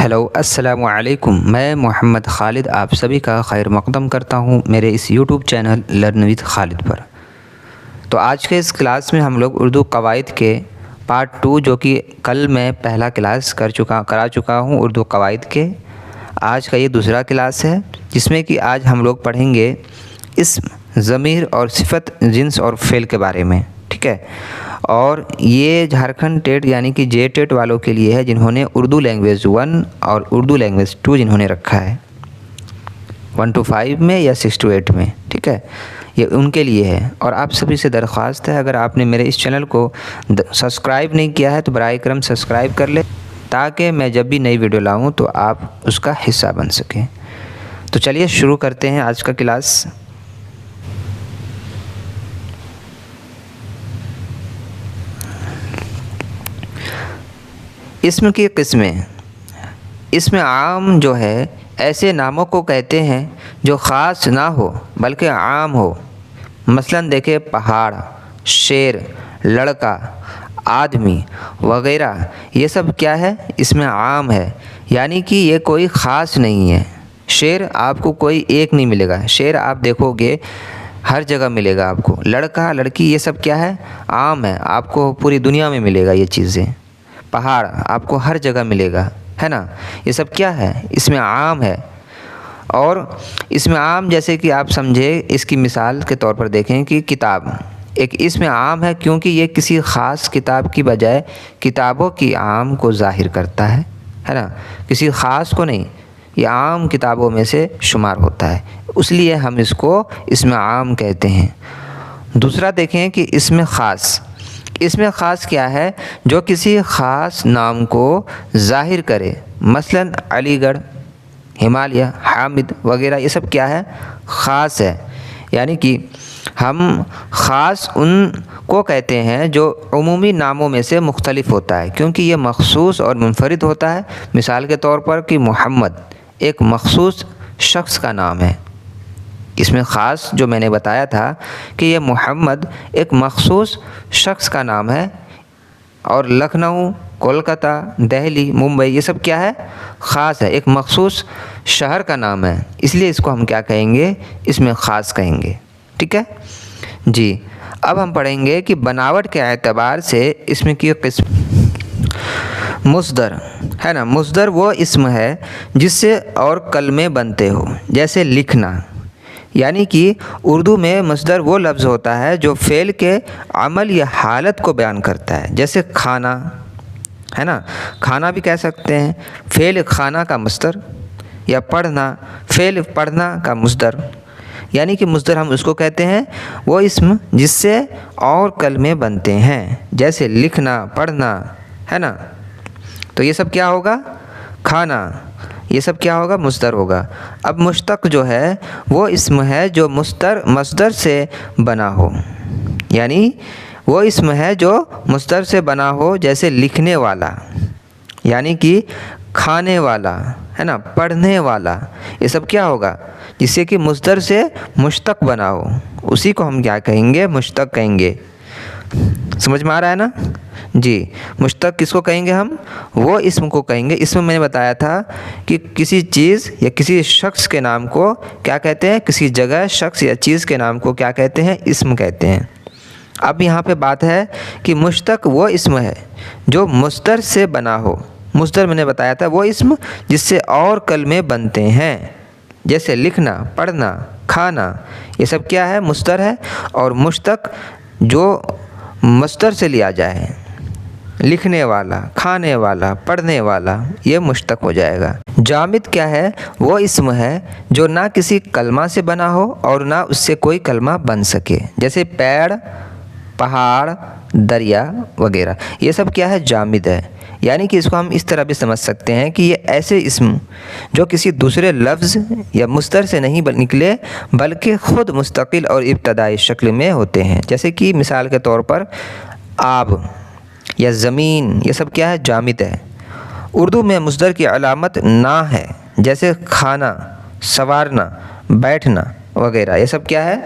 Hello अस्सलामु अलैकुम। मैं मोहम्मद ख़ालिद आप सभी का खैर मक़दम करता हूँ मेरे इस YouTube channel learn with Khalid पर। तो आज के इस क्लास में हम लोग उर्दू कवायद के पार्ट 2 जो कि कल मैं पहला क्लास करा चुका हूँ उर्दू कवायद के, आज का ये दूसरा क्लास है जिसमें कि आज हम लोग पढ़ेंगे इस्म, ज़मीर और सिफ़त, जिन्स और फ़ेल के बारे में। ठीक है, और ये झारखंड टेट यानी कि जे टेट वालों के लिए है जिन्होंने उर्दू लैंग्वेज 1 और उर्दू लैंग्वेज 2 जिन्होंने रखा है 1 to 5 में या 6 to 8 में। ठीक है, ये उनके लिए है। और आप सभी से दरख्वास्त है, अगर आपने मेरे इस चैनल को सब्सक्राइब नहीं किया है तो बराए करम सब्सक्राइब कर ले, ताकि मैं जब भी नई वीडियो लाऊं तो आप उसका हिस्सा बन सकें। तो चलिए शुरू करते हैं आज का क्लास। इस्म की किस्में। इसमें आम जो है ऐसे नामों को कहते हैं जो ख़ास ना हो बल्कि आम हो। मसलन देखें, पहाड़, शेर, लड़का, आदमी वग़ैरह, ये सब क्या है, इसमें आम है, यानी कि ये कोई ख़ास नहीं है। शेर आपको कोई एक नहीं मिलेगा, शेर आप देखोगे हर जगह मिलेगा आपको। लड़का, लड़की, ये सब क्या है, आम है, आपको पूरी दुनिया में मिलेगा ये चीज़ें। पहाड़ आपको हर जगह मिलेगा, है ना। ये सब क्या है, इसमें आम है। और इसमें आम जैसे कि आप समझे, इसकी मिसाल के तौर पर देखें कि किताब एक इसमें आम है, क्योंकि ये किसी ख़ास किताब की बजाय किताबों की आम को ज़ाहिर करता है ना, किसी ख़ास को नहीं, ये आम किताबों में से शुमार होता है, इसलिए हम इसको इसमें आम कहते हैं। दूसरा देखें कि इसमें ख़ास, इसमें ख़ास क्या है, जो किसी ख़ास नाम को ज़ाहिर करे। मसलन अलीगढ़, हिमालय, हामिद वग़ैरह, ये सब क्या है, ख़ास है। यानी कि हम ख़ास उन को कहते हैं जो उमूमी नामों में से मुख्तलिफ होता है, क्योंकि ये मखसूस और मुनफरिद होता है। मिसाल के तौर पर कि मोहम्मद एक मखसूस शख्स का नाम है। इसमें ख़ास जो मैंने बताया था कि ये मोहम्मद एक मखसूस शख्स का नाम है। और लखनऊ, कोलकाता, दिल्ली, मुंबई, ये सब क्या है, ख़ास है, एक मखसूस शहर का नाम है, इसलिए इसको हम क्या कहेंगे, इसमें ख़ास कहेंगे। ठीक है जी। अब हम पढ़ेंगे कि बनावट के एतबार से इसमें की किस्म। मुस्दर है ना, मुस्दर वो इस्म है जिससे और कलमे बनते हो, जैसे लिखना। यानी कि उर्दू में मस्दर वो लफ्ज़ होता है जो फ़ेल के अमल या हालत को बयान करता है, जैसे खाना, है ना, खाना भी कह सकते हैं, फ़ेल खाना का मस्दर, या पढ़ना, फ़ेल पढ़ना का मस्दर। यानी कि मस्दर हम उसको कहते हैं वो इस्म जिससे और कलमे बनते हैं, जैसे लिखना, पढ़ना, है ना। तो ये सब क्या होगा, खाना, ये सब क्या होगा, मुस्दर होगा। अब मुश्तक जो है वो इस्म है जो मस्दर से बना हो, यानी वो इस्म है जो मस्दर से बना हो, जैसे लिखने वाला, यानी कि खाने वाला, है ना, पढ़ने वाला, ये सब क्या होगा, जिससे कि मस्दर से मुश्तक बना हो, उसी को हम क्या कहेंगे, मुश्तक कहेंगे। समझ में आ रहा है ना जी। मुश्तक किसको कहेंगे हम, वो इस्म को कहेंगे। इसमें मैंने बताया था कि किसी चीज़ या किसी शख्स के नाम को क्या कहते हैं, किसी जगह, शख्स या चीज़ के नाम को क्या कहते हैं, इस्म कहते हैं। अब यहाँ पे बात है कि मुश्तक वो इस्म है जो मुस्दर से बना हो। मुस्दर मैंने बताया था वो इस्म जिससे और कलमे बनते हैं, जैसे लिखना, पढ़ना, खाना, ये सब क्या है, मुस्दर है। और मुश्तक जो मस्दर से लिया जाए, लिखने वाला, खाने वाला, पढ़ने वाला, ये मुश्तक हो जाएगा। जामिद क्या है, वो इस्म है जो ना किसी कलमा से बना हो और ना उससे कोई कलमा बन सके, जैसे पेड़, पहाड़, दरिया वगैरह, ये सब क्या है, जामिद है। यानी कि इसको हम इस तरह भी समझ सकते हैं कि ये ऐसे इस्म जो किसी दूसरे लफ्ज़ या मुस्दर से नहीं निकले बल्कि ख़ुद मुस्तकिल और इब्तदाई शक्ल में होते हैं, जैसे कि मिसाल के तौर पर आब या ज़मीन, ये सब क्या है, जामिद है। उर्दू में मुस्दर की अलामत ना है, जैसे खाना, संवारना, बैठना वगैरह, ये सब क्या है,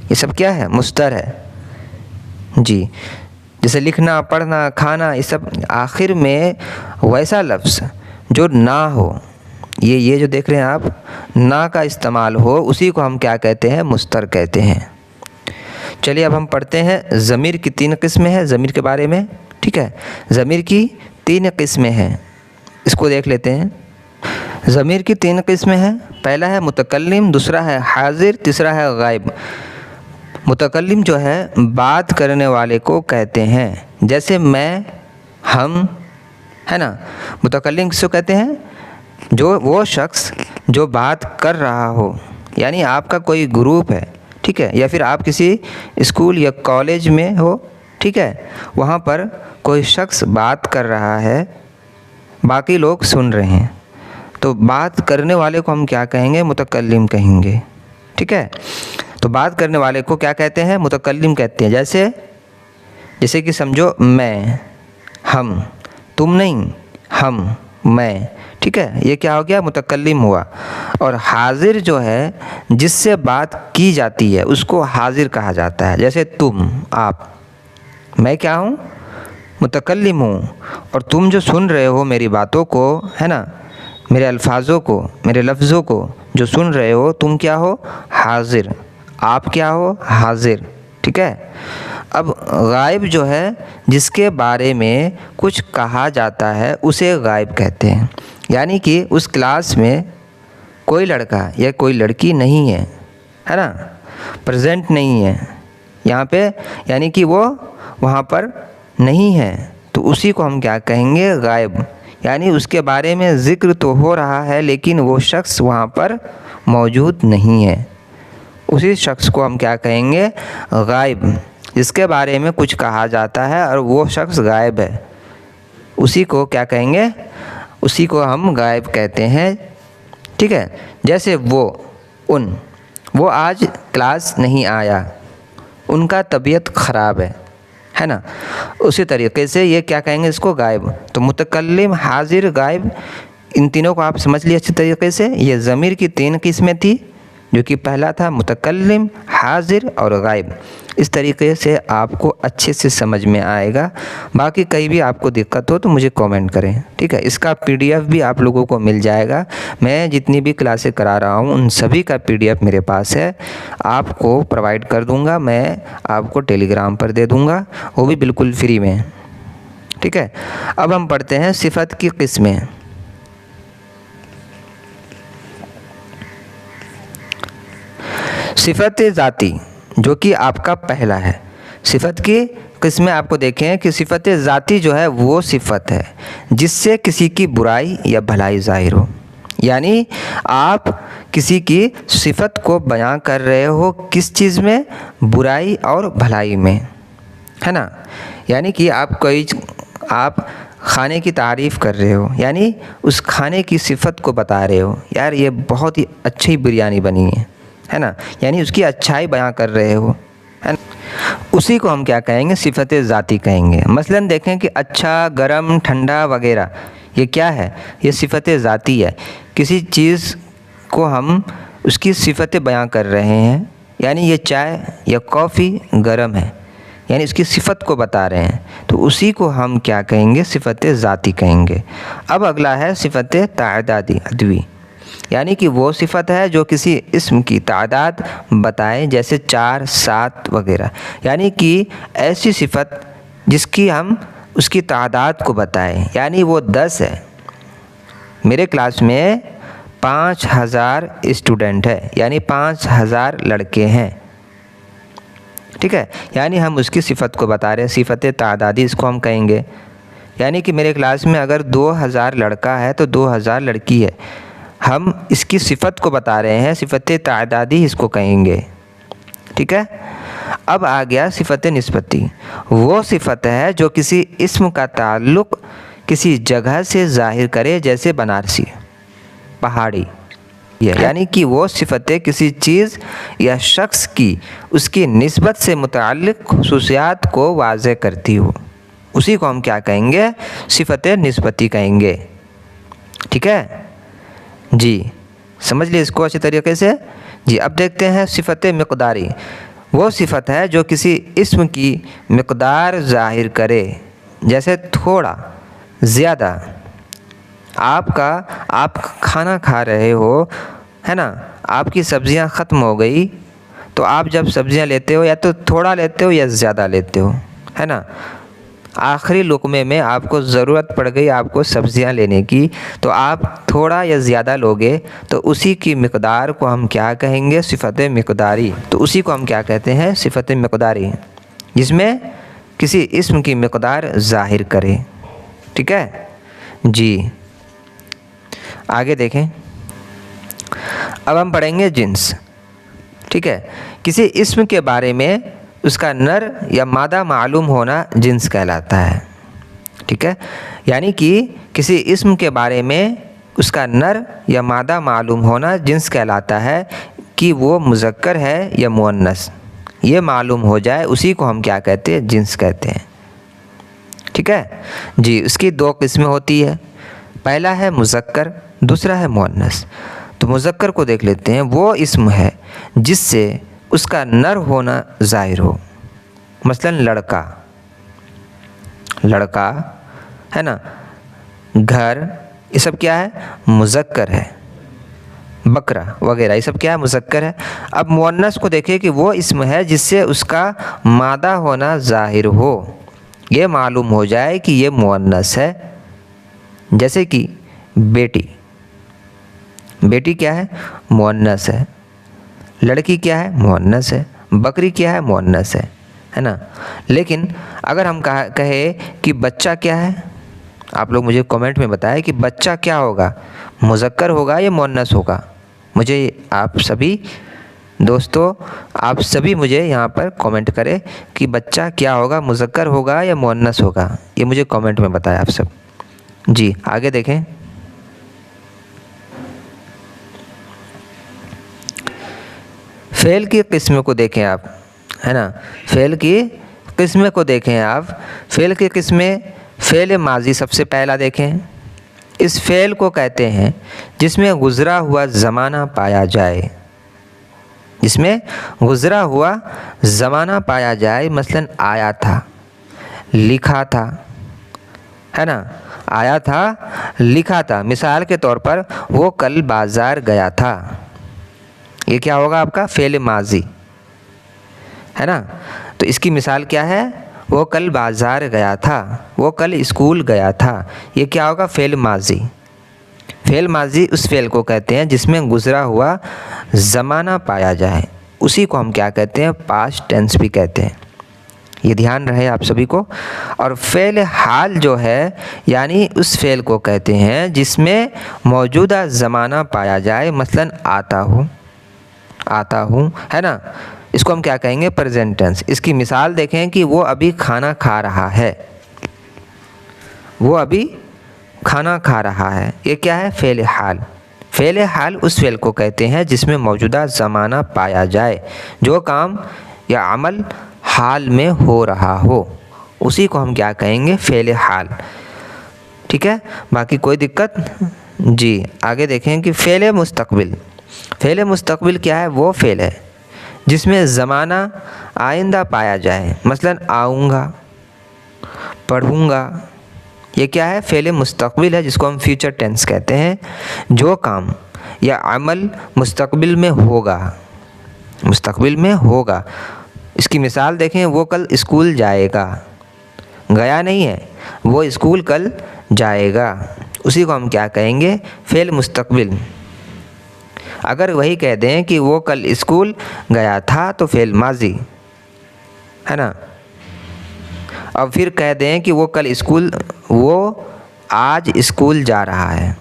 ये सब क्या है, मुस्दर है जी। जैसे लिखना, पढ़ना, खाना, ये सब आखिर में वैसा लफ्ज़ जो ना हो, ये जो देख रहे हैं आप, ना का इस्तेमाल हो, उसी को हम क्या कहते हैं? मुस्तर कहते हैं। चलिए अब हम पढ़ते हैं ज़मीर की 3 किस्में हैं ज़मीर के बारे में। ठीक है, ज़मीर की 3 किस्में हैं, इसको देख लेते हैं। ज़मीर की 3 किस्में हैं। पहला है मुतकल्लिम, दूसरा है हाजिर, तीसरा है गायब। मुतकल्लिम जो है बात करने वाले को कहते हैं, जैसे मैं, हम, है ना। मुतकल्लिम किसको कहते हैं? जो वो शख्स जो बात कर रहा हो, यानी आपका कोई ग्रुप है, ठीक है, या फिर आप किसी स्कूल या कॉलेज में हो, ठीक है, वहाँ पर कोई शख्स बात कर रहा है, बाकी लोग सुन रहे हैं, तो बात करने वाले को हम क्या कहेंगे? मुतकल्लिम कहेंगे। ठीक है, तो बात करने वाले को क्या कहते हैं? मुतकल्लिम कहते हैं। जैसे कि समझो मैं, हम, तुम नहीं, हम, मैं, ठीक है, ये क्या हो गया? मुतकल्लिम हुआ। और हाजिर जो है जिससे बात की जाती है उसको हाजिर कहा जाता है। जैसे तुम, आप, मैं क्या हूँ? मुतकल्लिम हूँ, और तुम जो सुन रहे हो मेरी बातों को, है ना, मेरे अल्फाजों को, मेरे लफ्ज़ों को जो सुन रहे हो, तुम क्या हो? हाजिर। आप क्या हो? हाजिर। ठीक है। अब गायब जो है जिसके बारे में कुछ कहा जाता है उसे गायब कहते हैं। यानी कि उस क्लास में कोई लड़का या कोई लड़की नहीं है, है ना, प्रेजेंट नहीं है यहाँ पे, यानी कि वो वहाँ पर नहीं है, तो उसी को हम क्या कहेंगे? गायब। यानी उसके बारे में ज़िक्र तो हो रहा है लेकिन वो शख्स वहाँ पर मौजूद नहीं है, उसी शख्स को हम क्या कहेंगे? गायब। जिसके बारे में कुछ कहा जाता है और वो शख्स गायब है, उसी को क्या कहेंगे? उसी को हम गायब कहते हैं। ठीक है, जैसे वो आज क्लास नहीं आया, उनका तबीयत ख़राब है ना। उसी तरीके से ये क्या कहेंगे? इसको गायब। तो मुतकल्लिम, हाजिर, गायब, इन तीनों को आप समझ लिए अच्छी तरीके से। ये ज़मीर की 3 किस्में थी, जो कि पहला था मुतकल्लिम, हाजिर और गायब। इस तरीके से आपको अच्छे से समझ में आएगा। बाकी कहीं भी आपको दिक्कत हो तो मुझे कमेंट करें, ठीक है। इसका पीडीएफ भी आप लोगों को मिल जाएगा। मैं जितनी भी क्लासें करा रहा हूँ उन सभी का पीडीएफ मेरे पास है, आपको प्रोवाइड कर दूँगा। मैं आपको टेलीग्राम पर दे दूँगा, वो भी बिल्कुल फ्री में, ठीक है। अब हम पढ़ते हैं सिफ़त की किस्में। सिफ़त ज़ाती, जो कि आपका पहला है। सिफ़त की किस्में आपको देखें कि सिफ़त ज़ाती जो है वो सिफ़त है जिससे किसी की बुराई या भलाई ज़ाहिर हो। यानी आप किसी की सिफ़त को बयां कर रहे हो, किस चीज़ में? बुराई और भलाई में, है ना। यानी कि आप खाने की तारीफ़ कर रहे हो, यानी उस खाने की सिफ़त को बता रहे हो, यार ये बहुत ही अच्छी बिरयानी बनी है ना, यानी उसकी अच्छाई बयां कर रहे हो, है ना। उसी को हम क्या कहेंगे? सिफ़त ज़ाती कहेंगे। मसलन देखें कि अच्छा, गरम, ठंडा वगैरह, ये क्या है? ये सिफ़त ज़ाती है। किसी चीज़ को हम उसकी सिफ़तें बयां कर रहे हैं, यानी ये चाय या कॉफ़ी गरम है, यानी इसकी सिफ़त को बता रहे हैं, तो उसी को हम क्या कहेंगे? सिफ़त ज़ाती कहेंगे। अब अगला है सिफ़त तादादी अदवी, यानी कि वो सिफ़त है जो किसी इस्म की तादाद बताए, जैसे 4, 7 वगैरह। यानी कि ऐसी सिफ़त जिसकी हम उसकी तादाद को बताएं, यानी वो 10 है। मेरे क्लास में 5000 स्टूडेंट है, यानी 5000 लड़के हैं, ठीक है। यानी हम उसकी सिफ़त को बता रहे हैं, सिफ़त तादादी इसको हम कहेंगे। यानी कि मेरे क्लास में अगर 2000 लड़का है तो 2000 लड़की है, हम इसकी सिफ़त को बता रहे हैं, सिफ़त तादादी इसको कहेंगे, ठीक है। अब आ गया सिफ़त निस्बती। वो सिफ़त है जो किसी इस्म का ताल्लुक़ किसी जगह से ज़ाहिर करे, जैसे बनारसी, पहाड़ी। यानी कि वो सिफ़तें किसी चीज़ या शख्स की उसकी निस्बत से मुतअल्लिक़ ख़ुसूसियात को वाज़ेह करती हो, उसी को हम क्या कहेंगे? सिफ़त निस्बती कहेंगे, ठीक है जी। समझ लिए इसको अच्छे तरीके से जी। अब देखते हैं सिफ़त मिक़दारी। वो सिफ़त है जो किसी इस्म की मिक़दार ज़ाहिर करे, जैसे थोड़ा, ज़्यादा, आप खाना खा रहे हो, है ना, आपकी सब्जियां ख़त्म हो गई, तो आप जब सब्जियां लेते हो या तो थोड़ा लेते हो या ज़्यादा लेते हो, है ना। आखिरी लुक़मे में आपको ज़रूरत पड़ गई आपको सब्जियां लेने की, तो आप थोड़ा या ज़्यादा लोगे, तो उसी की मिक़दार को हम क्या कहेंगे? सिफ़त मिक़दारी। तो उसी को हम क्या कहते हैं? सिफ़त मिक़दारी, जिसमें किसी इस्म की मिक़दार ज़ाहिर करे। ठीक है जी, आगे देखें। अब हम पढ़ेंगे जिन्स। ठीक है, किसी इस्म के बारे में उसका नर या मादा मालूम होना जिन्स कहलाता है। ठीक है, यानी कि किसी इस्म के बारे में उसका नर या मादा मालूम होना जिन्स कहलाता है कि वो मुज़क्कर है या मुअन्नस, ये मालूम हो जाए, उसी को हम क्या कहते हैं? जिन्स कहते हैं। ठीक है जी, उसकी दो किस्में होती है, पहला है मुज़क्कर, दूसरा है मुअन्नस। तो मुज़क्कर को देख लेते हैं। वो इस्म है जिससे उसका नर होना ज़ाहिर हो, मसलन लड़का, लड़का है ना, घर, ये सब क्या है? मुज़क्कर है। बकरा वगैरह ये सब क्या है? मुज़क्कर है। अब मुअन्नस को देखें कि वो इस्म है जिससे उसका मादा होना ज़ाहिर हो, ये मालूम हो जाए कि ये मुअन्नस है। जैसे कि बेटी, बेटी क्या है? मुअन्नस है। लड़की क्या है? मुअन्नस है। बकरी क्या है? मुअन्नस है ना। लेकिन अगर हम कहे कि बच्चा क्या है, आप लोग मुझे कमेंट में बताएं कि बच्चा क्या होगा? मुज़क्कर होगा या मुअन्नस होगा? मुझे आप सभी दोस्तों, आप सभी मुझे यहाँ पर कमेंट करें कि बच्चा क्या होगा? मुज़क्कर होगा या मुअन्नस होगा? ये मुझे कमेंट में बताएं आप सब। जी, आगे देखें। फ़ेल की किस्म को देखें आप, है ना, फ़ेल की किस्म को देखें आप। फ़ेल की किस्में, फ़ेल माजी सबसे पहला देखें। इस फ़ेल को कहते हैं जिसमें गुज़रा हुआ ज़माना पाया जाए, जिसमें गुज़रा हुआ ज़माना पाया जाए। मसलन आया था, लिखा था, है ना, आया था, लिखा था। मिसाल के तौर पर वो कल बाज़ार गया था, ये क्या होगा? आपका फ़ेल माजी, है ना। तो इसकी मिसाल क्या है? वो कल बाज़ार गया था, वो कल स्कूल गया था, ये क्या होगा? फ़ेल माजी। फ़ेल माजी उस फ़ेल को कहते हैं जिसमें गुज़रा हुआ ज़माना पाया जाए, उसी को हम क्या कहते हैं? पास्ट टेंस भी कहते हैं। ये ध्यान रहे आप सभी को। और फ़ेल हाल जो है, यानी उस फ़ेल को कहते हैं जिसमें मौजूदा ज़माना पाया जाए। मसलन आता हूँ, आता हूँ, है ना, इसको हम क्या कहेंगे? Present tense. इसकी मिसाल देखें कि वो अभी खाना खा रहा है, वो अभी खाना खा रहा है, ये क्या है? फ़ेल हाल। फ़ेल हाल उस फ़ेल को कहते हैं जिसमें मौजूदा ज़माना पाया जाए, जो काम या अमल हाल में हो रहा हो, उसी को हम क्या कहेंगे? फ़ेल हाल। ठीक है, बाकी कोई दिक्कत? जी, आगे देखें कि फ़ेल मुस्तक़बिल। फ़ेल मुस्तक़बिल क्या है? वो फ़ेल है जिसमें ज़माना आइंदा पाया जाए। मसलन आऊँगा, पढ़ूँगा, ये क्या है? फ़ेल मुस्तक़बिल है, जिसको हम फ्यूचर टेंस कहते हैं। जो काम या अमल मुस्तक़बिल में होगा, मुस्तक़बिल में होगा। इसकी मिसाल देखें, वो कल स्कूल जाएगा, गया नहीं है, वो स्कूल कल जाएगा, उसी को हम क्या कहेंगे? फ़ेल मुस्तक़बिल। अगर वही कह दें कि वो कल स्कूल गया था, तो फ़ेल माजी, है ना। अब फिर कह दें कि वो कल स्कूल, वो आज स्कूल जा रहा है,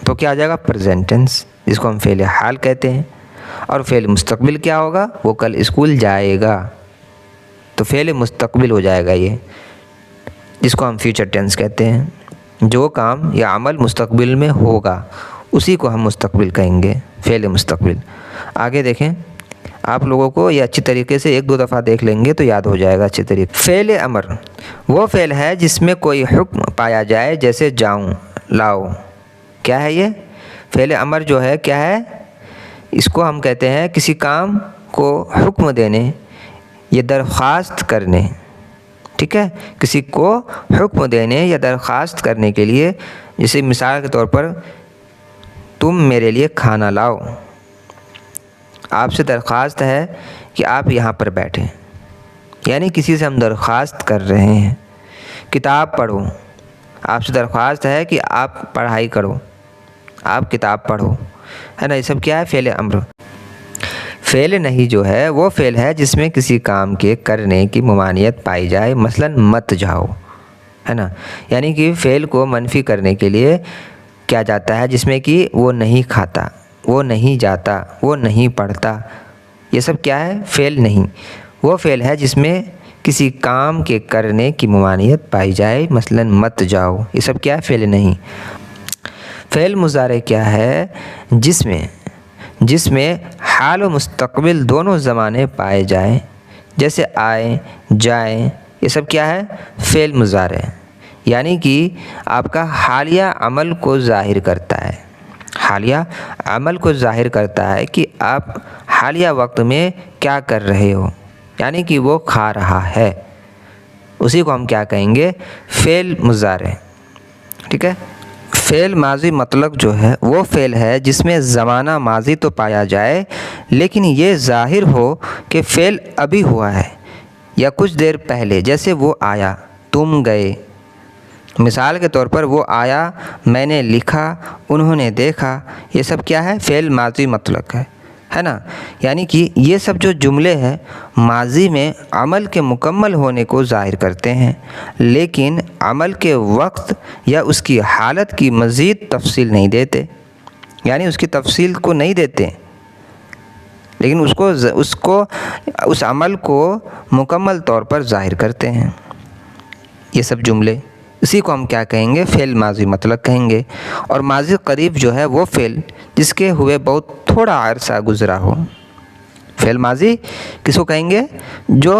तो क्या आ जाएगा? प्रेजेंट टेंस, जिसको हम फ़ेल हाल कहते हैं। और फ़ेल मुस्तक़बिल क्या होगा? वो कल स्कूल जाएगा, तो फ़ेल मुस्तक़बिल हो जाएगा ये, जिसको हम फ्यूचर टेंस कहते हैं। जो काम या अमल मुस्तक़बिल में होगा, उसी को हम मुस्तक़बिल कहेंगे, फ़ेल मुस्तक़बिल। आगे देखें, आप लोगों को ये अच्छी तरीके से एक दो दफ़ा देख लेंगे तो याद हो जाएगा अच्छी तरीके। फ़ेल अमर वो फ़ेल है जिसमें कोई हुक्म पाया जाए, जैसे जाऊँ, लाओ। क्या है ये? फ़ेल अमर जो है क्या है? इसको हम कहते हैं किसी काम को हुक्म देने, ये दरख्वास्त करने, ठीक है, किसी को हुक्म देने या दरख्वास्त करने के लिए, जैसे मिसाल के तौर पर तुम मेरे लिए खाना लाओ, आपसे दरख्वास्त है कि आप यहाँ पर बैठें, यानी किसी से हम दरख्वास्त कर रहे हैं। किताब पढ़ो, आपसे दरख्वास्त है कि आप पढ़ाई करो, आप किताब पढ़ो, है ना। ये सब क्या है? फ़ेल अम्र। फ़ेल नहीं जो है वो फ़ेल है जिसमें किसी काम के करने की ममानियत पाई जाए, मसलन मत जाओ, है ना। यानी कि फ़ेल को मनफी करने के लिए क्या जाता है, जिसमें कि वो नहीं खाता, वो नहीं जाता, वो नहीं पढ़ता, ये सब क्या है? फ़ेल नहीं। वो फ़ेल है जिसमें किसी काम के करने की ममानियत पाई जाए, मसलन मत जाओ, ये सब क्या है? फ़ेल नहीं। फ़ेल मुज़ारे क्या है? जिसमें हाल व मुस्तक़बिल दोनों ज़माने पाए जाएं, जैसे आए जाएं, ये सब क्या है? फ़ेल मुज़ारे। यानी कि आपका हालिया अमल को ज़ाहिर करता है, हालिया अमल को ज़ाहिर करता है कि आप हालिया वक्त में क्या कर रहे हो, यानी कि वो खा रहा है, उसी को हम क्या कहेंगे? फ़ेल मुज़ारे, ठीक है। फ़ेल माजी मतलब जो है वो फ़ेल है जिसमें ज़माना माजी तो पाया जाए, लेकिन ये ज़ाहिर हो कि फ़ेल अभी हुआ है या कुछ देर पहले, जैसे वो आया, तुम गए। मिसाल के तौर पर वो आया, मैंने लिखा, उन्होंने देखा, ये सब क्या है? फ़ेल माजी मतलब है ना। यानी कि ये सब जो जुमले हैं माजी में अमल के मुकम्मल होने को ज़ाहिर करते हैं, लेकिन अमल के वक्त या उसकी हालत की मज़ीद तफसील नहीं देते, यानी उसकी तफसील को नहीं देते, लेकिन उसको उस अमल को मुकम्मल तौर पर ज़ाहिर करते हैं। ये सब जुमले, इसी को हम क्या कहेंगे? फ़ेल माजी मतलब कहेंगे। और माजी करीब जो है वो फ़ेल जिसके हुए बहुत थोड़ा अरसा गुज़रा हो। फ़ेल माजी किसको कहेंगे? जो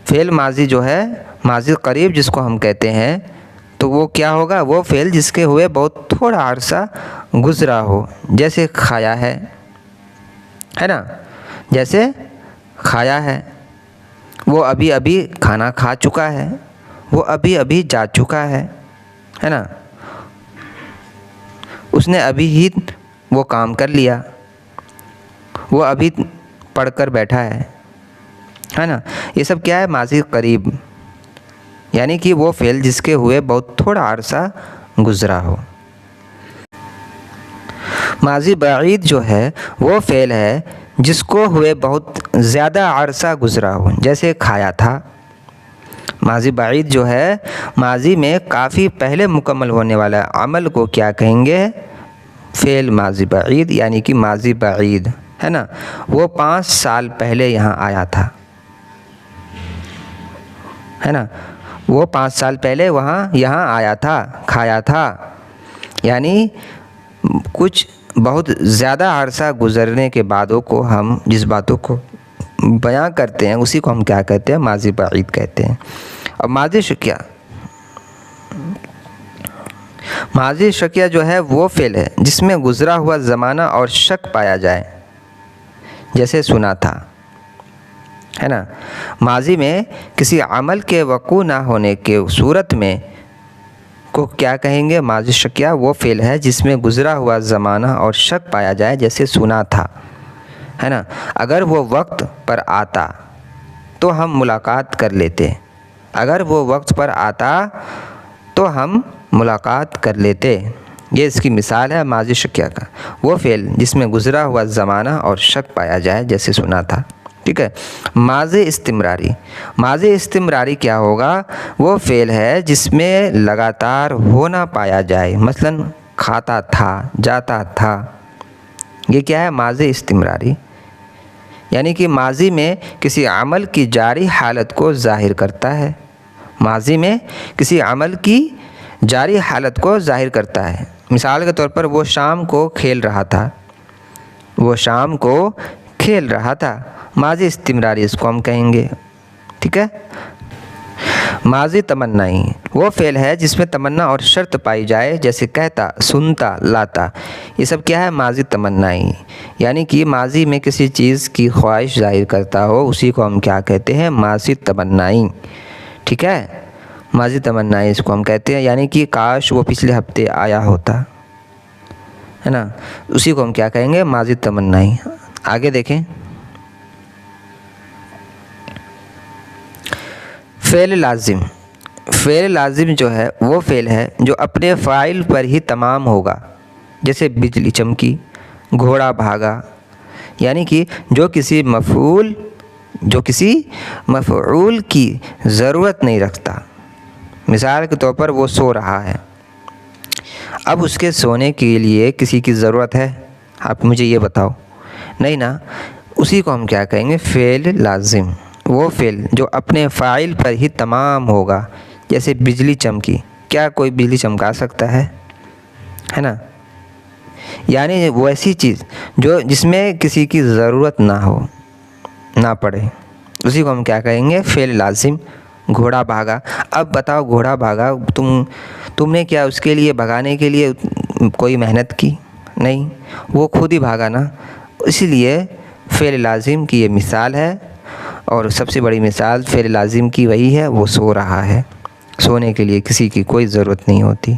फ़ेल माजी जो है माजी करीब जिसको हम कहते हैं, तो वो क्या होगा? वो फ़ेल जिसके हुए बहुत थोड़ा अरसा गुज़रा हो, जैसे खाया है ना, जैसे खाया है, वो अभी अभी खाना खा चुका है, वो अभी अभी जा चुका है ना, उसने अभी ही वो काम कर लिया, वो अभी पढ़कर बैठा है ना। ये सब क्या है? माजी करीब, यानी कि वो फ़ेल जिसके हुए बहुत थोड़ा अरसा गुज़रा हो। माजी बाईद जो है वो फ़ेल है जिसको हुए बहुत ज़्यादा अरसा गुज़रा हो, जैसे खाया था। माजी बाईद जो है माजी में काफ़ी पहले मुकम्मल होने वाला अमल को क्या कहेंगे? फ़ेल माजी बाईद, यानी कि माजी बाईद, है ना। वो 5 साल पहले यहाँ आया था, है ना, वो 5 साल पहले यहाँ आया था, खाया था, यानी कुछ बहुत ज़्यादा अरसा गुज़रने के बातों को हम जिस बातों को बयां करते हैं उसी को हम क्या कहते हैं? माजी बाईद कहते हैं। और माजी शकिया जो है वो फ़ेल है जिसमें गुज़रा हुआ ज़माना और शक पाया जाए, जैसे सुना था, है ना। माजी में किसी अमल के वक़ू ना होने के सूरत में को क्या कहेंगे? माजी शकिया वो फ़ेल है जिसमें गुज़रा हुआ ज़माना और शक पाया जाए, जैसे सुना था, है ना। अगर वो वक्त पर आता तो हम मुलाकात कर लेते, अगर वो वक्त पर आता तो हम मुलाकात कर लेते। ये इसकी मिसाल है माजी शकिया का, वो फ़ेल जिसमें गुज़रा हुआ ज़माना और शक पाया जाए, जैसे सुना था, ठीक है। माजी इस्तिमरारी, माजी इस्तिमरारी क्या होगा? वो फ़ेल है जिसमें लगातार होना पाया जाए, मसलन खाता था, जाता था, ये क्या है? माजी इस्तिमरारी, यानी कि माजी में किसी अमल की जारी हालत को ज़ाहिर करता है, माजी में किसी अमल की जारी हालत को ज़ाहिर करता है। मिसाल के तौर पर वो शाम को खेल रहा था, वो शाम को खेल रहा था, माजी इस्तिमरारी इसको हम कहेंगे, ठीक है। माजी तमन्नाई वो फ़ेल है जिसमें तमन्ना और शर्त पाई जाए, जैसे कहता, सुनता, लाता, ये सब क्या है? माजी तमन्नाई, यानी कि माजी में किसी चीज़ की ख्वाहिश ज़ाहिर करता हो, उसी को हम क्या कहते हैं? माजी तमन्नाई, ठीक है, माजी तमन्नाएं इसको हम कहते हैं, यानी कि काश वो पिछले हफ्ते आया होता, है ना, उसी को हम क्या कहेंगे, माजी तमन्नाएं। आगे देखें, फ़ेल लाजिम। फ़ेल लाजिम जो है वो फ़ेल है जो अपने फ़ाइल पर ही तमाम होगा, जैसे बिजली चमकी, घोड़ा भागा, यानी कि जो किसी मफ़ऊल की ज़रूरत नहीं रखता। मिसाल के तौर पर वो सो रहा है, अब उसके सोने के लिए किसी की ज़रूरत है, आप मुझे ये बताओ, नहीं ना, उसी को हम क्या कहेंगे, फ़ेल लाजिम। वो फ़ेल जो अपने फ़ाइल पर ही तमाम होगा, जैसे बिजली चमकी, क्या कोई बिजली चमका सकता है ना, यानी वो ऐसी चीज़ जो जिसमें किसी की ज़रूरत ना पड़े, उसी को हम क्या कहेंगे, फ़ेल लाजिम। घोड़ा भागा, अब बताओ घोड़ा भागा, तुमने क्या उसके लिए भगाने के लिए कोई मेहनत की, नहीं, वो खुद ही भागा ना, इसीलिए फ़ेल लाजिम की ये मिसाल है। और सबसे बड़ी मिसाल फ़ेल लाजिम की वही है, वो सो रहा है, सोने के लिए किसी की कोई ज़रूरत नहीं होती,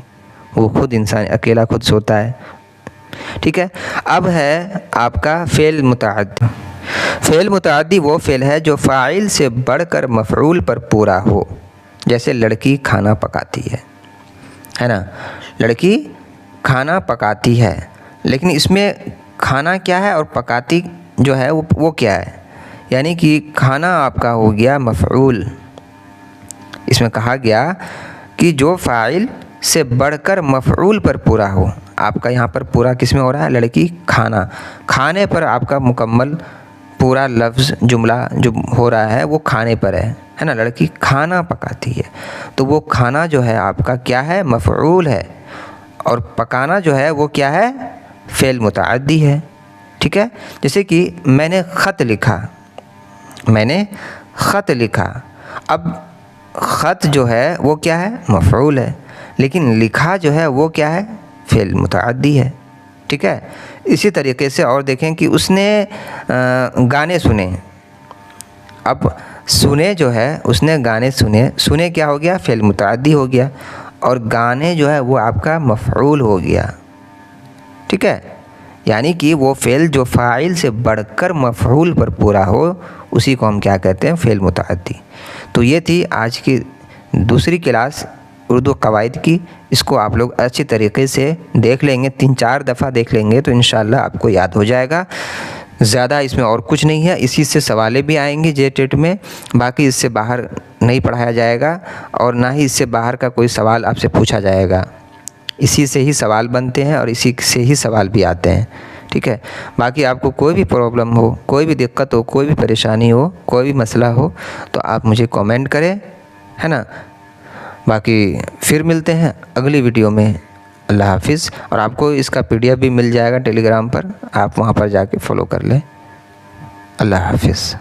वो खुद इंसान अकेला खुद सोता है। ठीक है, अब है आपका फ़ेल मुतअद्दी। फ़ेल मुतअद्दी वो फ़ेल है जो फ़ाइल से बढ़कर मफ़ऊल पर पूरा हो, जैसे लड़की खाना पकाती है ना, लड़की खाना पकाती है, लेकिन इसमें खाना क्या है और पकाती जो है वो क्या है, यानी कि खाना आपका हो गया मफ़ऊल। इसमें कहा गया कि जो फ़ाइल से बढ़कर मफ़ऊल पर पूरा हो, आपका यहाँ पर पूरा किस में हो रहा है, लड़की खाना, खाने पर आपका मुकम्मल पूरा लफ्ज़ जुमला जो हो रहा है वो खाने पर है ना, लड़की खाना पकाती है, तो वो खाना जो है आपका क्या है, मफ़ऊल है, और पकाना जो है वो क्या है, फ़ेल मुतअद्दी है। ठीक है, जैसे कि मैंने ख़त लिखा, अब ख़त जो है वो क्या है, मफ़ऊल है, लेकिन लिखा जो है वो क्या है, फ़ेल मुतअद्दी है। ठीक है, इसी तरीके से और देखें कि उसने गाने सुने, अब सुने जो है उसने गाने सुने क्या हो गया, फ़ेल मुतअद्दी हो गया, और गाने जो है वो आपका मफ़ऊल हो गया। ठीक है, यानी कि वो फ़ेल जो फ़ाइल से बढ़कर मफ़ऊल पर पूरा हो, उसी को हम क्या कहते हैं, फ़ेल मुतअद्दी। तो ये थी आज की दूसरी क्लास उर्दू कवायद की, इसको आप लोग अच्छी तरीके से देख लेंगे, 3-4 दफ़ा देख लेंगे तो इंशाअल्लाह आपको याद हो जाएगा। ज़्यादा इसमें और कुछ नहीं है, इसी से सवालें भी आएंगी JTET में, बाकी इससे बाहर नहीं पढ़ाया जाएगा और ना ही इससे बाहर का कोई सवाल आपसे पूछा जाएगा। इसी से ही सवाल बनते हैं और इसी से ही सवाल भी आते हैं। ठीक है, बाकी आपको कोई भी प्रॉब्लम हो, कोई भी दिक्कत हो, कोई भी परेशानी हो, कोई भी मसला हो, तो आप मुझे कमेंट करें, है ना। बाकी फिर मिलते हैं अगली वीडियो में। अल्लाह हाफ़िज़। और आपको इसका PDF भी मिल जाएगा टेलीग्राम पर, आप वहाँ पर जाके फॉलो कर लें। अल्लाह हाफ़िज़।